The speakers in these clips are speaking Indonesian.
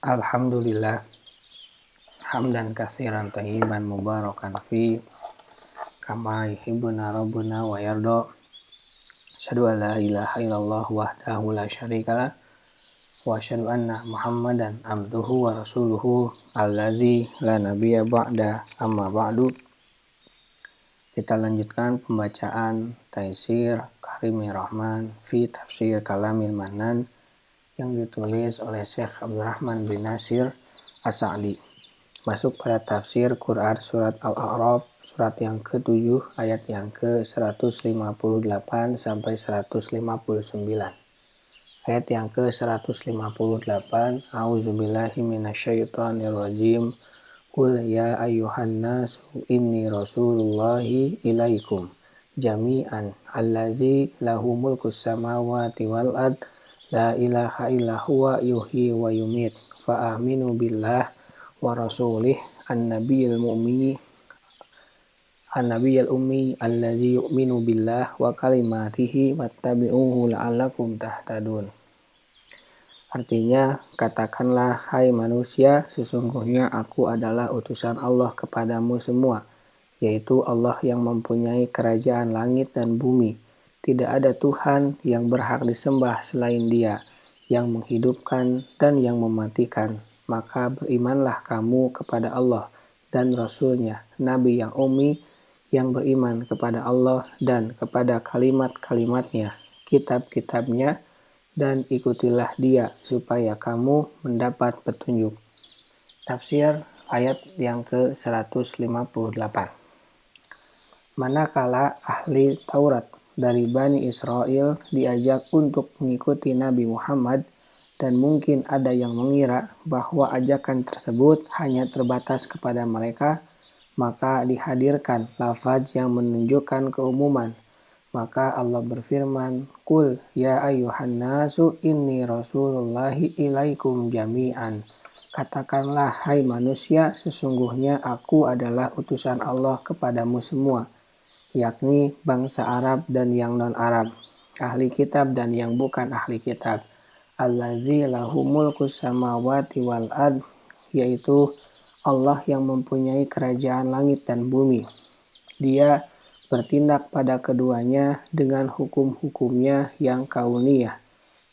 Alhamdulillah hamdan katsiran thayyiban mubarakan fi kama yuhibbuna rabbuna wa yarda. Asyhadu an la ilaha illallah wahdahu la syarikalah wa asyhadu anna Muhammadan abduhu wa rasuluhu alladzi la nabiyya ba'da, amma ba'du. Kita lanjutkan pembacaan Taisir Karimir Rahman fi Tafsir Kalamil Mannan yang ditulis oleh Syekh Abdurrahman bin Nasir As-Sa'di. Masuk pada tafsir Quran surat Al-A'raf, surat yang ke-7 ayat yang ke-158 sampai 159. Ayat yang ke-158, A'udzubillahi minasyaitonirrajim. Qul ya ayyuhan nasu inni rasulullahi ilaikum jami'an allazi lahu mulkus samawati wal ard la ilaha illa huwa yuhyi wa yumit fa aminu billah wa rasulih annabiyil ummi alladzi yu'minu billah wa kalimatihi wattabi'uhu la'allakum tahtadun. Artinya, katakanlah hai manusia, sesungguhnya aku adalah utusan Allah kepadamu semua, yaitu Allah yang mempunyai kerajaan langit dan bumi. Tidak ada Tuhan yang berhak disembah selain Dia, yang menghidupkan dan yang mematikan. Maka berimanlah kamu kepada Allah dan Rasul-Nya, Nabi yang ummi, yang beriman kepada Allah dan kepada kalimat-kalimatnya, kitab-kitabnya, dan ikutilah Dia supaya kamu mendapat petunjuk. Tafsir ayat yang ke-158. Manakala ahli Taurat dari Bani Israel diajak untuk mengikuti Nabi Muhammad, dan mungkin ada yang mengira bahwa ajakan tersebut hanya terbatas kepada mereka, maka dihadirkan lafaz yang menunjukkan keumuman. Maka Allah berfirman, Qul ya ayyuhan nasu inni rasulullahi ilaikum jami'an. Katakanlah hai manusia, sesungguhnya aku adalah utusan Allah kepadamu semua, yakni bangsa Arab dan yang non-Arab, ahli kitab dan yang bukan ahli kitab. Allazi lahu mulkus samawati wal ard, yaitu Allah yang mempunyai kerajaan langit dan bumi. Dia bertindak pada keduanya dengan hukum-hukumnya yang kauniyah,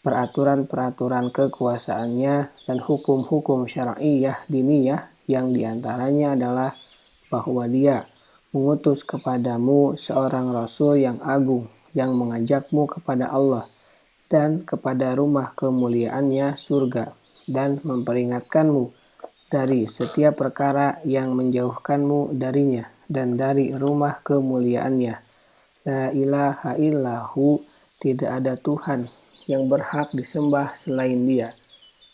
peraturan-peraturan kekuasaannya, dan hukum-hukum syar'iyah diniyah, yang diantaranya adalah bahwa Dia mengutus kepadamu seorang Rasul yang agung, yang mengajakmu kepada Allah dan kepada rumah kemuliaannya surga, dan memperingatkanmu dari setiap perkara yang menjauhkanmu darinya dan dari rumah kemuliaannya. La ilaha illahu, tidak ada Tuhan yang berhak disembah selain Dia,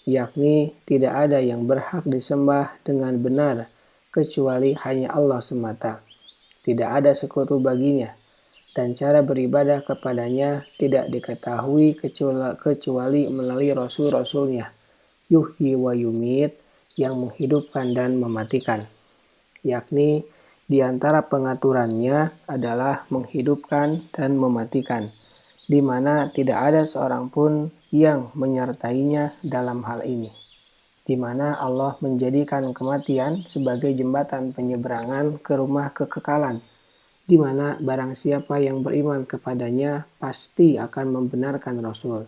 yakni tidak ada yang berhak disembah dengan benar kecuali hanya Allah semata. Tidak ada sekutu baginya, dan cara beribadah kepadanya tidak diketahui kecuali melalui Rasul-Rasulnya. Yuhyi wa yumit, yang menghidupkan dan mematikan, yakni di antara pengaturannya adalah menghidupkan dan mematikan, di mana tidak ada seorang pun yang menyertainya dalam hal ini, di mana Allah menjadikan kematian sebagai jembatan penyeberangan ke rumah kekekalan, di mana barang siapa yang beriman kepadanya pasti akan membenarkan Rasul.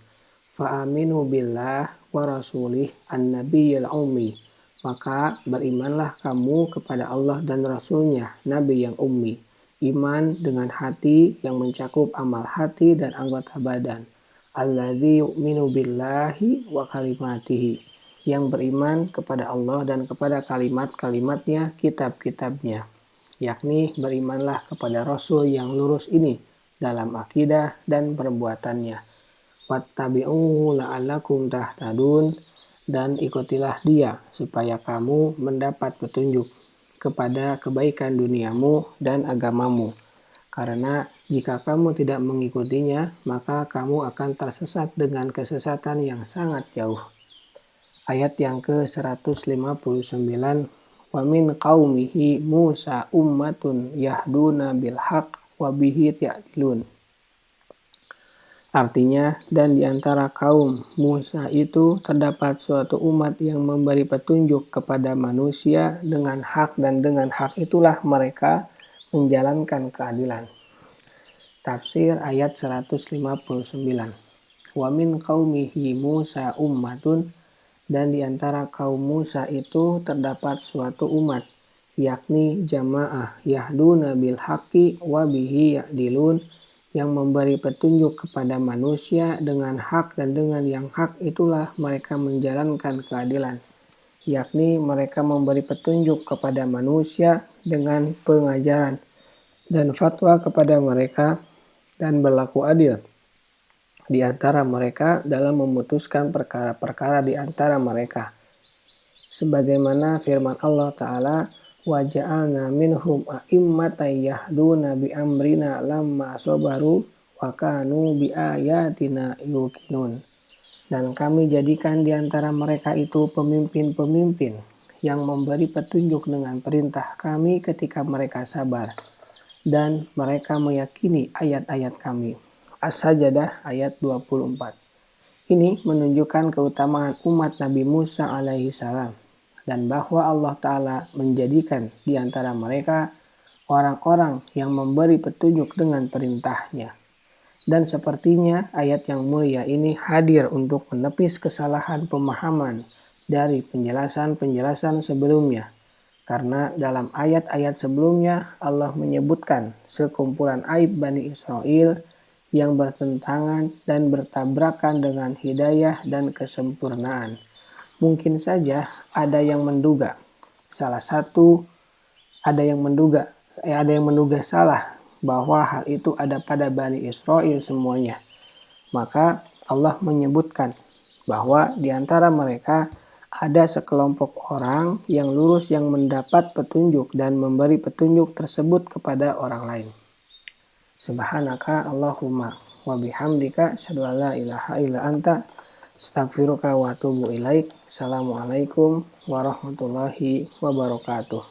Fa'aminu billah wa rasulih an-nabiyil ummi. Maka berimanlah kamu kepada Allah dan Rasul-Nya, Nabi yang ummi. Iman dengan hati yang mencakup amal hati dan anggota badan. Alladzi yu'minu billahi wa kalimatihi, yang beriman kepada Allah dan kepada kalimat-kalimatnya, kitab-kitabnya. Yakni berimanlah kepada Rasul yang lurus ini dalam akidah dan perbuatannya. Wattabi'uhu la'allakum tahtadun, dan ikutilah Dia supaya kamu mendapat petunjuk kepada kebaikan duniamu dan agamamu. Karena jika kamu tidak mengikutinya, maka kamu akan tersesat dengan kesesatan yang sangat jauh. Ayat yang ke-159, Wa min qaumihi Musa ummatun yahduna bil haq wa bihi ya'dilun. Artinya, dan di antara kaum Musa itu terdapat suatu umat yang memberi petunjuk kepada manusia dengan hak, dan dengan hak itulah mereka menjalankan keadilan. Tafsir ayat 159. Wa min qaumihi Musa ummatun, dan di antara kaum Musa itu terdapat suatu umat, yakni jamaah yahduna bil haqqi wa bihi ya'dilun, yang memberi petunjuk kepada manusia dengan hak, dan dengan yang hak itulah mereka menjalankan keadilan. Yakni mereka memberi petunjuk kepada manusia dengan pengajaran dan fatwa kepada mereka, dan berlaku adil di antara mereka dalam memutuskan perkara-perkara di antara mereka. Sebagaimana firman Allah Ta'ala, wa ja'alna minhum a'immatan yahduna bi amrina lamma sabaru wa kanu bi ayatina yuqinun. Dan kami jadikan di antara mereka itu pemimpin-pemimpin yang memberi petunjuk dengan perintah kami ketika mereka sabar, dan mereka meyakini ayat-ayat kami. As-Sajdah ayat 24. Ini menunjukkan keutamaan umat Nabi Musa alaihi salam, dan bahwa Allah Ta'ala menjadikan di antara mereka orang-orang yang memberi petunjuk dengan perintahnya. Dan sepertinya ayat yang mulia ini hadir untuk menepis kesalahan pemahaman dari penjelasan-penjelasan sebelumnya. Karena dalam ayat-ayat sebelumnya Allah menyebutkan sekumpulan aib Bani Israel yang bertentangan dan bertabrakan dengan hidayah dan kesempurnaan. Mungkin saja ada yang menduga salah bahwa hal itu ada pada Bani Israel semuanya. Maka Allah menyebutkan bahwa di antara mereka ada sekelompok orang yang lurus yang mendapat petunjuk dan memberi petunjuk tersebut kepada orang lain. Subhanaka Allahumma wa bihamdika asyhadu an la ilaha illa anta astaghfiruka wa atubu ilaik. Assalamualaikum warahmatullahi wabarakatuh.